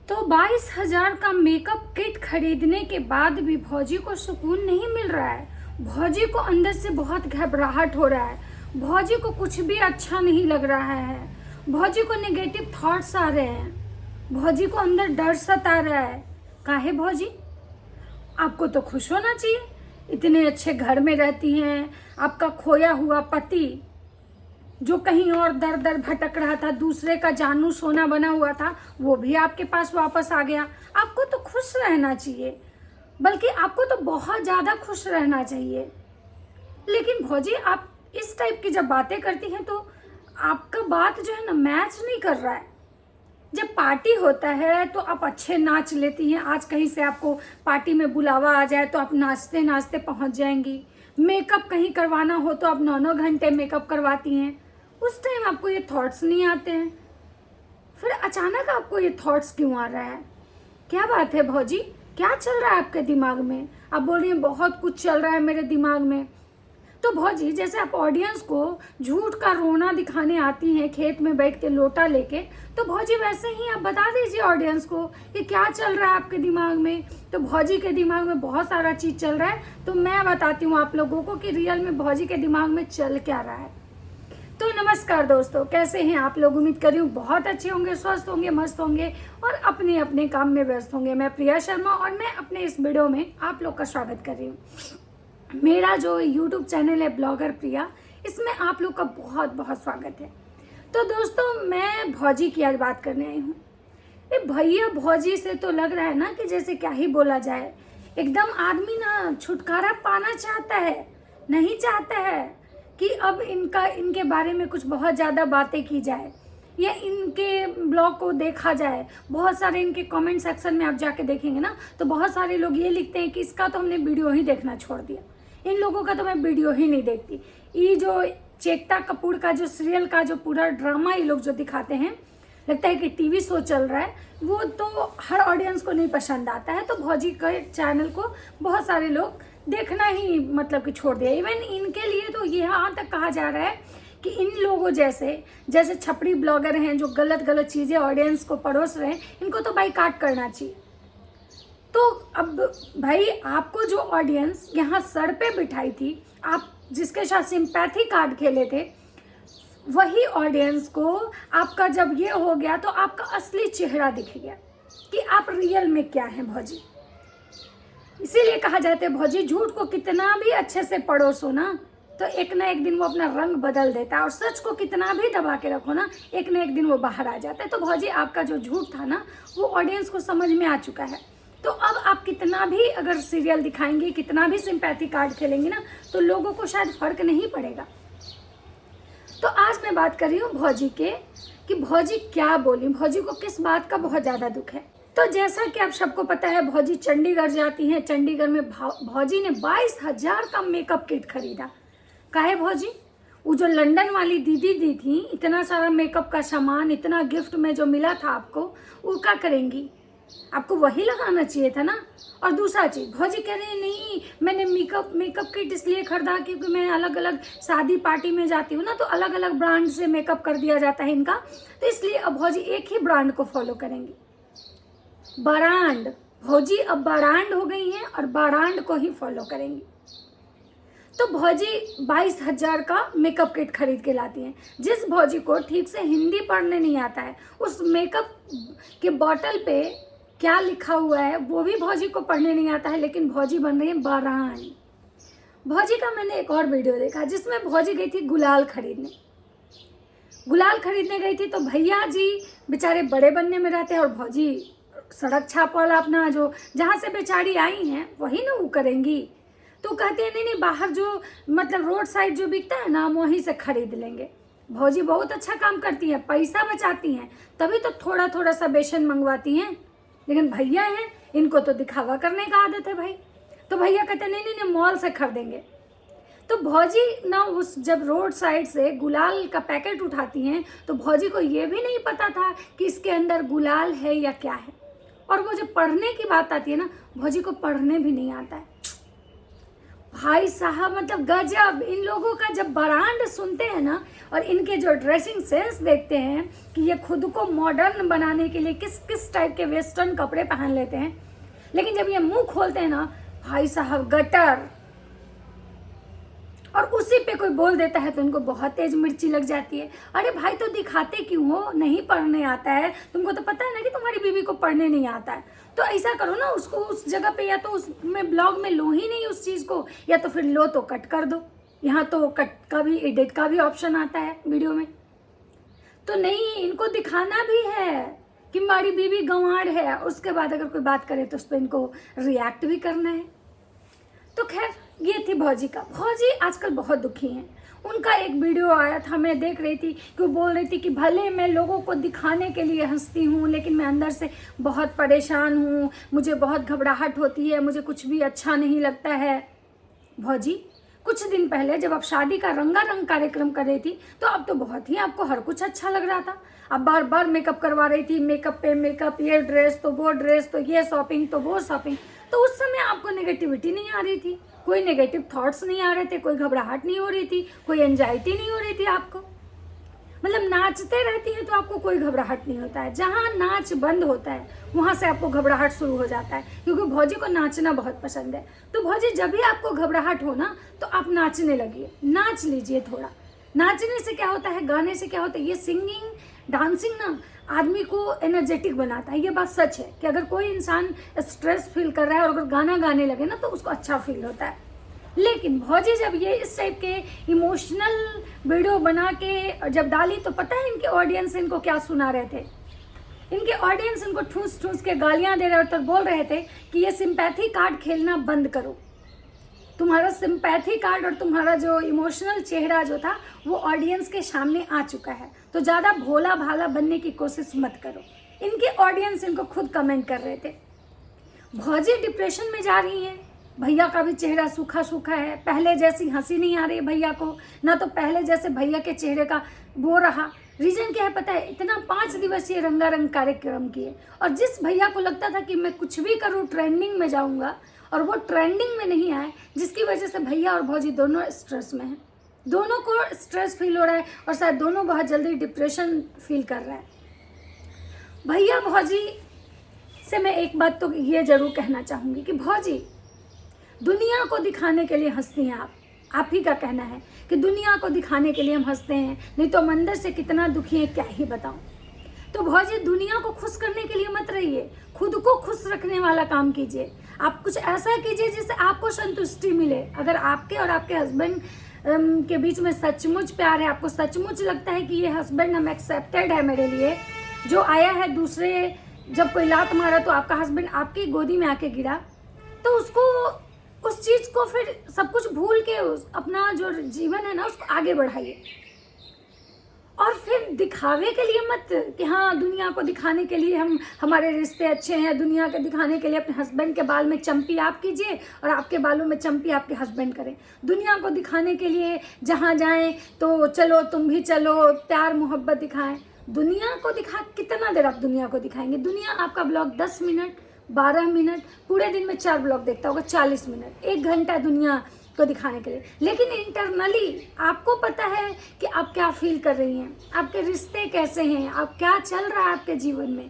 तो 22,000 का makeup kit खरीदने के बाद भी भौजी को सुकून नहीं मिल रहा है। भौजी को अंदर से बहुत घबराहट हो रहा है। भौजी को कुछ भी अच्छा नहीं लग रहा है। भौजी को नेगेटिव थॉट्स आ रहे हैं। भौजी को अंदर डर सता रहा है। काहे भौजी? आपको तो खुश होना चाहिए। इतने अच्छे घर में रहती हैं। आपका खोया हुआ पति जो कहीं और दर दर भटक रहा था, दूसरे का जानू सोना बना हुआ था, वो भी आपके पास वापस आ गया। आपको तो खुश रहना चाहिए, बल्कि आपको तो बहुत ज़्यादा खुश रहना चाहिए। लेकिन भौजी, आप इस टाइप की जब बातें करती हैं तो आपका बात जो है ना मैच नहीं कर रहा है। जब पार्टी होता है तो आप अच्छे नाच लेती हैं। आज कहीं से आपको पार्टी में बुलावा आ जाए तो आप नाचते नाचते पहुंच जाएंगी। मेकअप कहीं करवाना हो तो आप 9-9 घंटे मेकअप करवाती हैं। उस टाइम आपको ये थॉट्स नहीं आते हैं। फिर अचानक आपको ये थॉट्स क्यों आ रहा है? क्या बात है भौजी? क्या चल रहा है आपके दिमाग में? आप बोल रही हैं बहुत कुछ चल रहा है मेरे दिमाग में। तो भौजी, जैसे आप ऑडियंस को झूठ का रोना दिखाने आती हैं खेत में बैठ के लोटा लेके, तो भौजी वैसे ही आप बता दीजिए ऑडियंस को कि क्या चल रहा है आपके दिमाग में। तो भौजी के दिमाग में बहुत सारा चीज़ चल रहा है, तो मैं बताती हूँ आप लोगों को कि रियल में भौजी के दिमाग में चल क्या रहा है। तो नमस्कार दोस्तों, कैसे हैं आप लोग? उम्मीद कर रही हूँ बहुत अच्छे होंगे, स्वस्थ होंगे, मस्त होंगे और अपने अपने काम में व्यस्त होंगे। मैं प्रिया शर्मा और मैं अपने इस वीडियो में आप लोग का स्वागत कर रही हूँ। मेरा जो YouTube चैनल है ब्लॉगर प्रिया, इसमें आप लोग का बहुत बहुत स्वागत है। तो दोस्तों, मैं भौजी की आज बात करने आई हूँ। ये भैया भौजी से तो लग रहा है ना कि जैसे क्या ही बोला जाए। एकदम आदमी ना छुटकारा पाना चाहता है, नहीं चाहता है कि अब इनके बारे में कुछ बहुत ज़्यादा बातें की जाए या इनके ब्लॉग को देखा जाए। बहुत सारे इनके कमेंट सेक्शन में आप जाके देखेंगे ना, तो बहुत सारे लोग ये लिखते हैं कि इसका तो हमने वीडियो ही देखना छोड़ दिया, इन लोगों का तो मैं वीडियो ही नहीं देखती। ये जो चेकता कपूर का जो सीरियल का जो पूरा ड्रामा ये लोग जो दिखाते हैं, लगता है कि टीवी शो चल रहा है, वो तो हर ऑडियंस को नहीं पसंद आता है। तो भौजी के चैनल को बहुत सारे लोग देखना ही मतलब कि छोड़ दिया। इवन इनके लिए तो यहाँ तक कहा जा रहा है कि इन लोगों जैसे छपड़ी ब्लॉगर हैं जो गलत गलत चीज़ें ऑडियंस को परोस रहे हैं, इनको तो बाइकाट करना चाहिए। तो अब भाई, आपको जो ऑडियंस यहाँ सर पे बिठाई थी, आप जिसके साथ सिंपैथी कार्ड खेले थे, वही ऑडियंस को आपका जब ये हो गया तो आपका असली चेहरा दिख गया कि आप रियल में क्या हैं भौजी। इसीलिए कहा जाता है भौजी, झूठ को कितना भी अच्छे से पड़ोसो ना तो एक ना एक दिन वो अपना रंग बदल देता है, और सच को कितना भी दबा के रखो ना, एक ना एक दिन वो बाहर आ जाता है। तो भौजी, आपका जो झूठ था ना, वो ऑडियंस को समझ में आ चुका है। तो अब आप कितना भी अगर सीरियल दिखाएंगे, कितना भी सिंपैथी कार्ड खेलेंगे ना, तो लोगों को शायद फर्क नहीं पड़ेगा। तो आज मैं बात कर रही हूँ भौजी के कि भौजी क्या बोली, भौजी को किस बात का बहुत ज़्यादा दुख है। तो जैसा कि आप सबको पता है, भौजी चंडीगढ़ जाती हैं। चंडीगढ़ में भौजी ने 22,000 का मेकअप किट खरीदा। काहे भौजी? वो जो लंदन वाली दीदी दी थी, इतना सारा मेकअप का सामान, इतना गिफ्ट में जो मिला था आपको, वो क्या करेंगी? आपको वही लगाना चाहिए था ना। और दूसरा चीज़, भौजी कह रही है नहीं, मैंने मेकअप किट इसलिए खरीदा क्योंकि मैं अलग अलग शादी पार्टी में जाती हूँ ना, तो अलग अलग ब्रांड से मेकअप कर दिया जाता है इनका, तो इसलिए अब भौजी एक ही ब्रांड को फॉलो करेंगी। ब्रांड, भौजी अब ब्रांड हो गई हैं और ब्रांड को ही फॉलो करेंगी। तो भौजी 22,000 का मेकअप किट खरीद के लाती हैं। जिस भौजी को ठीक से हिंदी पढ़ने नहीं आता है, उस मेकअप के बॉटल पे क्या लिखा हुआ है वो भी भौजी को पढ़ने नहीं आता है, लेकिन भौजी बन रही है ब्रांड। भौजी का मैंने एक और वीडियो देखा जिसमें भौजी गई थी गुलाल खरीदने गई थी। तो भैया जी बेचारे बड़े बनने में रहते हैं और भौजी सड़क छाप वाला अपना जो जहाँ से बेचारी आई हैं वही ना वो करेंगी। तो कहते हैं नहीं बाहर जो मतलब रोड साइड जो बिकता है ना, हम वहीं से खरीद लेंगे। भौजी बहुत अच्छा काम करती हैं, पैसा बचाती हैं, तभी तो थोड़ा थोड़ा सा बेसन मंगवाती हैं। लेकिन भैया हैं, इनको तो दिखावा करने का आदत है भाई। तो भैया कहते नहीं मॉल से खरीदेंगे। तो भौजी ना उस जब रोड साइड से गुलाल का पैकेट उठाती हैं, तो भौजी को ये भी नहीं पता था कि इसके अंदर गुलाल है या क्या है। और वो जब पढ़ने की बात आती है ना, भौजी को पढ़ने भी नहीं आता है। भाई साहब मतलब गजब। इन लोगों का जब ब्रांड सुनते हैं ना और इनके जो ड्रेसिंग सेंस देखते हैं कि ये खुद को मॉडर्न बनाने के लिए किस किस टाइप के वेस्टर्न कपड़े पहन लेते हैं, लेकिन जब ये मुंह खोलते हैं ना भाई साहब गटर, और उसी पे कोई बोल देता है तो उनको बहुत तेज मिर्ची लग जाती है। अरे भाई तो दिखाते क्यों हो? नहीं पढ़ने आता है तुमको, तो पता है ना कि तुम्हारी बीवी को पढ़ने नहीं आता है, तो ऐसा करो ना उसको उस जगह पे या तो उसमें ब्लॉग में लो ही नहीं उस चीज़ को, या तो फिर लो तो कट कर दो। यहाँ तो कट का भी एडिट का भी ऑप्शन आता है वीडियो में। तो नहीं, इनको दिखाना भी है कि हमारी बीवी गंवार है, उसके बाद अगर कोई बात करे तो उस पर इनको रिएक्ट भी करना है। तो खैर ये थी भौजी का। भौजी आजकल बहुत दुखी हैं। उनका एक वीडियो आया था, मैं देख रही थी कि वो बोल रही थी कि भले मैं लोगों को दिखाने के लिए हंसती हूँ लेकिन मैं अंदर से बहुत परेशान हूँ, मुझे बहुत घबराहट होती है, मुझे कुछ भी अच्छा नहीं लगता है। भौजी कुछ दिन पहले जब आप शादी का रंगारंग कार्यक्रम कर रही थी तो अब तो बहुत ही आपको हर कुछ अच्छा लग रहा था। आप बार बार मेकअप करवा रही थी, मेकअप पे मेकअप, ये ड्रेस तो वो ड्रेस, तो ये शॉपिंग तो वो शॉपिंग। तो उस समय आपको नेगेटिविटी नहीं आ रही थी, कोई नेगेटिव थॉट्स नहीं आ रहे थे, कोई घबराहट नहीं हो रही थी, कोई एंजाइटी नहीं हो रही थी आपको। मतलब नाचते रहती है तो आपको कोई घबराहट नहीं होता है। जहाँ नाच बंद होता है वहाँ से आपको घबराहट शुरू हो जाता है, क्योंकि भौजी को नाचना बहुत पसंद है। तो भौजी जब भी आपको घबराहट हो ना तो आप नाचने लगिए, नाच लीजिए थोड़ा। नाचने से क्या होता है, गाने से क्या होता है, ये सिंगिंग डांसिंग ना आदमी को एनर्जेटिक बनाता है। ये बात सच है कि अगर कोई इंसान स्ट्रेस फील कर रहा है और अगर गाना गाने लगे ना तो उसको अच्छा फील होता है। लेकिन भौजी जब ये इस टाइप के इमोशनल वीडियो बना के जब डाली तो पता है इनके ऑडियंस इनको क्या सुना रहे थे? इनके ऑडियंस इनको ठूस ठूस के गालियां दे रहे थे और बोल रहे थे कि ये सिंपैथी कार्ड खेलना बंद करो। तुम्हारा सिंपैथी कार्ड और तुम्हारा जो इमोशनल चेहरा जो था वो ऑडियंस के सामने आ चुका है, तो ज़्यादा भोला भाला बनने की कोशिश मत करो। इनके ऑडियंस इनको खुद कमेंट कर रहे थे। भौजी डिप्रेशन में जा रही हैं, भैया का भी चेहरा सूखा सूखा है, पहले जैसी हंसी नहीं आ रही है भैया को, ना तो पहले जैसे भैया के चेहरे का वो रहा। रीज़न क्या है पता है? इतना 5 दिवसीय रंगारंग कार्यक्रम किए और जिस भैया को लगता था कि मैं कुछ भी करूँ ट्रेंडिंग में जाऊँगा और वो ट्रेंडिंग में नहीं आए, जिसकी वजह से भैया और भौजी दोनों स्ट्रेस में हैं। दोनों को स्ट्रेस फील हो रहा है और शायद दोनों बहुत जल्दी डिप्रेशन फील कर रहा है। भैया भौजी से मैं एक बात तो ये ज़रूर कहना चाहूँगी कि भौजी दुनिया को दिखाने के लिए हंसती हैं आप ही का कहना है कि दुनिया को दिखाने के लिए हम हंसते हैं, नहीं तो हम अंदर से कितना दुखी हैं क्या ही बताऊं। तो भौजी दुनिया को खुश करने के लिए मत रहिए, खुद को खुश रखने वाला काम कीजिए। आप कुछ ऐसा कीजिए जिससे आपको संतुष्टि मिले। अगर आपके और आपके हस्बैंड के बीच में सचमुच प्यार है, आपको सचमुच लगता है कि ये हस्बैंड हम एक्सेप्टेड है मेरे लिए, जो आया है दूसरे, जब कोई लात मारा तो आपका हस्बैंड आपकी गोदी में आके गिरा, तो उसको उस चीज़ को फिर सब कुछ भूल के उस अपना जो जीवन है ना उसको आगे बढ़ाइए। और फिर दिखावे के लिए मत कि हाँ दुनिया को दिखाने के लिए हम हमारे रिश्ते अच्छे हैं, दुनिया के दिखाने के लिए अपने हस्बैंड के बाल में चंपी आप कीजिए और आपके बालों में चंपी आपके हस्बैंड करें। दुनिया को दिखाने के लिए जहाँ जाएं तो चलो तुम भी चलो, प्यार मोहब्बत दिखाएं। दुनिया को दिखा कितना देर आप दुनिया को दिखाएंगे? दुनिया आपका ब्लॉग 10 मिनट 12 मिनट, पूरे दिन में 4 ब्लॉग देखता होगा, 40 मिनट, 1 घंटा दुनिया को दिखाने के लिए। लेकिन इंटरनली आपको पता है कि आप क्या फील कर रही हैं, आपके रिश्ते कैसे हैं, आप क्या चल रहा है आपके जीवन में।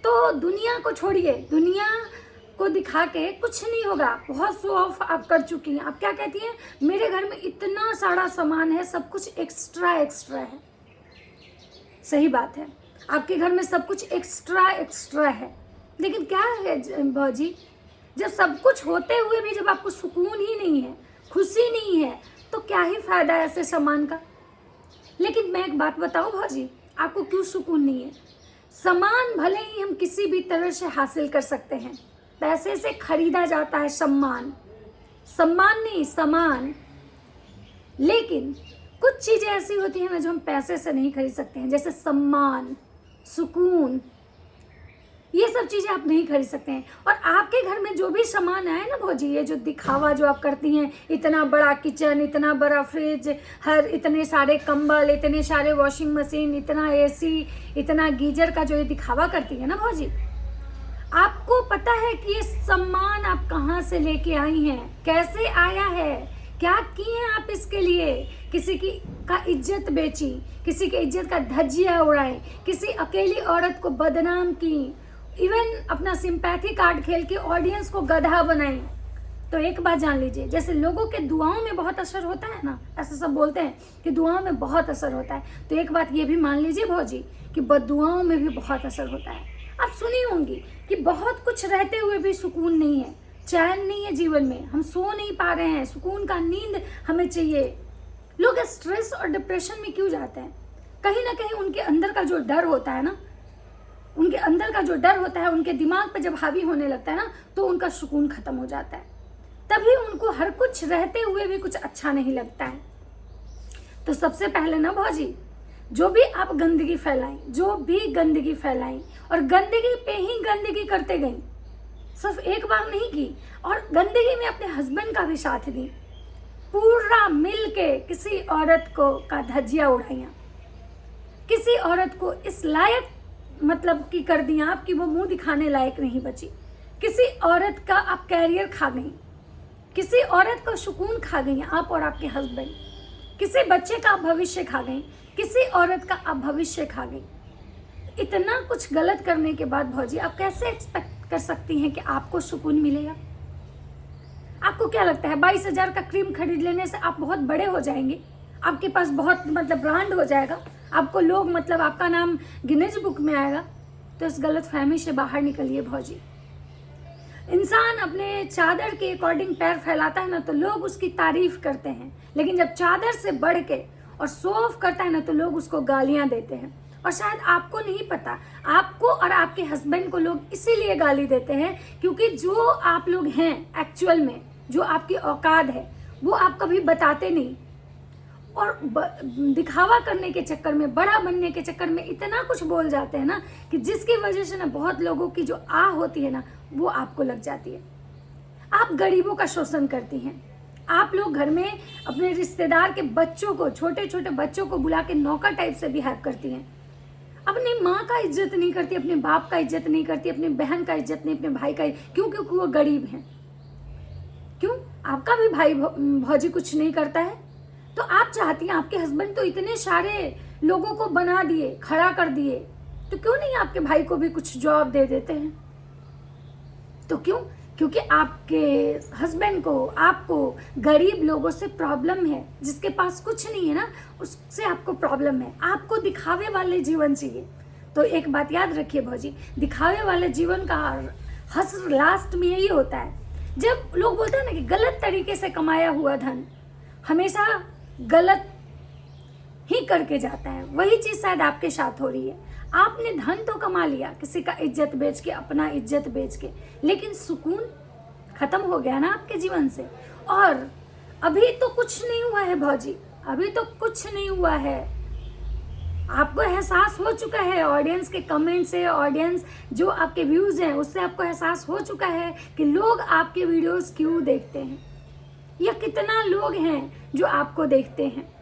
तो दुनिया को छोड़िए, दुनिया को दिखा के कुछ नहीं होगा। बहुत शो ऑफ आप कर चुकी हैं। आप क्या कहती हैं, मेरे घर में इतना सारा सामान है, सब कुछ एक्स्ट्रा एक्स्ट्रा है। सही बात है, आपके घर में सब कुछ एक्स्ट्रा एक्स्ट्रा है, लेकिन क्या है भौजी, जब सब कुछ होते हुए भी जब आपको सुकून ही नहीं है, खुशी नहीं है, तो क्या ही फायदा है ऐसे सामान का। लेकिन मैं एक बात बताऊं भौजी, आपको क्यों सुकून नहीं है? सामान भले ही हम किसी भी तरह से हासिल कर सकते हैं, पैसे से खरीदा जाता है सम्मान, सम्मान नहीं सामान। लेकिन कुछ चीज़ें ऐसी होती हैं ना जो हम पैसे से नहीं खरीद सकते हैं, जैसे सम्मान, सुकून, ये सब चीज़ें आप नहीं खरीद सकते हैं। और आपके घर में जो भी सामान आए ना भौजी, ये जो दिखावा जो आप करती हैं, इतना बड़ा किचन, इतना बड़ा फ्रिज, हर इतने सारे कंबल, इतने सारे वॉशिंग मशीन, इतना एसी, इतना गीजर का जो ये दिखावा करती है ना भौजी, आपको पता है कि ये सम्मान आप कहाँ से लेके आई हैं, कैसे आया है, क्या किए हैं आप इसके लिए। किसी की का इज्जत बेची, किसी के इज्जत का धज्जिया उड़ाए, किसी अकेली औरत को बदनाम की, इवन अपना सिंपैथी कार्ड खेल के ऑडियंस को गधा बनाई। तो एक बात जान लीजिए, जैसे लोगों के दुआओं में बहुत असर होता है ना, ऐसा सब बोलते हैं कि दुआओं में बहुत असर होता है, तो एक बात ये भी मान लीजिए भौजी कि बददुआओं में भी बहुत असर होता है। आप सुनी होंगी कि बहुत कुछ रहते हुए भी सुकून नहीं है, चैन नहीं है जीवन में, हम सो नहीं पा रहे हैं, सुकून का नींद हमें चाहिए। लोग स्ट्रेस और डिप्रेशन में क्यों जाते हैं? कहीं ना कहीं उनके अंदर का जो डर होता है ना, उनके अंदर का जो डर होता है उनके दिमाग पर जब हावी होने लगता है ना, तो उनका सुकून खत्म हो जाता है। तभी उनको हर कुछ रहते हुए भी कुछ अच्छा नहीं लगता है। तो सबसे पहले ना भौजी, जो भी आप गंदगी फैलाई, जो भी गंदगी फैलाई और गंदगी पे ही गंदगी करते गई, सिर्फ एक बार नहीं की, और गंदगी में अपने हस्बैंड का भी साथ दी, पूरा मिल के किसी औरत को का धज्जिया उड़ाइया, किसी औरत को इस लायक मतलब की कर दिया आप कि वो मुंह दिखाने लायक नहीं बची, किसी औरत का आप कैरियर खा गई, किसी औरत को सुकून खा गई आप और आपके हस्बैंड, किसी बच्चे का आप भविष्य खा गई, किसी औरत का आप भविष्य खा गई। इतना कुछ गलत करने के बाद भौजी आप कैसे एक्सपेक्ट कर सकती हैं कि आपको सुकून मिलेगा? आपको क्या लगता है 22,000 का क्रीम खरीद लेने से आप बहुत बड़े हो जाएंगे, आपके पास बहुत मतलब ब्रांड हो जाएगा, आपको लोग मतलब आपका नाम गिनीज बुक में आएगा? तो इस गलत फहमी से बाहर निकलिए भौजी। इंसान अपने चादर के अकॉर्डिंग पैर फैलाता है ना, तो लोग उसकी तारीफ करते हैं, लेकिन जब चादर से बढ़ के और शो ऑफ करता है ना, तो लोग उसको गालियां देते हैं। और शायद आपको नहीं पता, आपको और आपके हस्बैंड को लोग इसीलिए गाली देते हैं क्योंकि जो आप लोग हैं एक्चुअल में, जो आपकी औकात है, वो आप कभी बताते नहीं, और दिखावा करने के चक्कर में, बड़ा बनने के चक्कर में इतना कुछ बोल जाते हैं ना कि जिसकी वजह से ना बहुत लोगों की जो आह होती है ना, वो आपको लग जाती है। आप गरीबों का शोषण करती हैं। आप लोग घर में अपने रिश्तेदार के बच्चों को, छोटे छोटे बच्चों को बुला के नौकर टाइप से बिहेव करती हैं। अपनी माँ का इज्जत नहीं करती, अपने बाप का इज्जत नहीं करती, अपनी बहन का इज्जत नहीं, अपने भाई का। क्यों? क्योंकि वो गरीब हैं। क्यों? आपका भी भाई भौजी कुछ नहीं करता है, तो आप चाहती हैं, आपके हस्बैंड तो इतने सारे लोगों को बना दिए, खड़ा कर दिए, तो क्यों नहीं आपके भाई को भी कुछ जॉब दे देते हैं? तो क्यों? क्योंकि आपके हस्बैंड को, आपको गरीब लोगों से प्रॉब्लम है, जिसके पास कुछ नहीं है ना, उससे आपको प्रॉब्लम है। आपको दिखावे वाले जीवन चाहिए। तो एक बात याद रखिए भौजी, दिखावे वाले जीवन का हस लास्ट में यही होता है, जब लोग बोलते हैं ना कि गलत तरीके से कमाया हुआ धन हमेशा गलत ही करके जाता है, वही चीज शायद आपके साथ हो रही है। आपने धन तो कमा लिया, किसी का इज्जत बेच के, अपना इज्जत बेच के, लेकिन सुकून खत्म हो गया ना आपके जीवन से। और अभी तो कुछ नहीं हुआ है भौजी, अभी तो कुछ नहीं हुआ है। आपको एहसास हो चुका है ऑडियंस के कमेंट से, ऑडियंस जो आपके व्यूज हैं उससे आपको एहसास हो चुका है कि लोग आपके वीडियोस क्यों देखते हैं, या कितना लोग हैं जो आपको देखते हैं।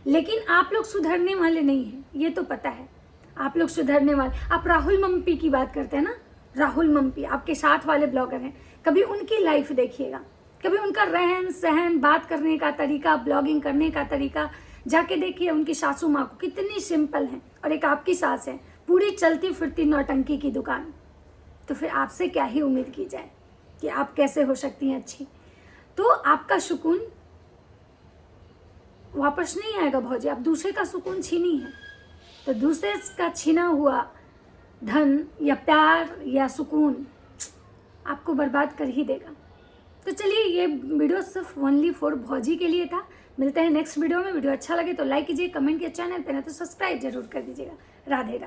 लेकिन आप लोग सुधरने वाले नहीं हैं, ये तो पता है। आप लोग सुधरने वाले, आप राहुल मम्पी की बात करते हैं ना, राहुल मम्पी आपके साथ वाले ब्लॉगर हैं, कभी उनकी लाइफ देखिएगा, कभी उनका रहन सहन, बात करने का तरीका, ब्लॉगिंग करने का तरीका जाके देखिए। उनकी सासू माँ को कितनी सिंपल है, और एक आपकी सास है, पूरी चलती फिरती नौटंकी की दुकान। तो फिर आपसे क्या ही उम्मीद की जाए कि आप कैसे हो सकती हैं अच्छी। तो आपका सुकून वापस नहीं आएगा भौजी, आप दूसरे का सुकून छीनी है, तो दूसरे का छीना हुआ धन या प्यार या सुकून आपको बर्बाद कर ही देगा। तो चलिए, ये वीडियो सिर्फ ओनली फॉर भौजी के लिए था। मिलते हैं नेक्स्ट वीडियो में। वीडियो अच्छा लगे तो लाइक कीजिए, कमेंट कीजिए, चैनल पे ना तो सब्सक्राइब जरूर कर दीजिएगा। राधे राधे।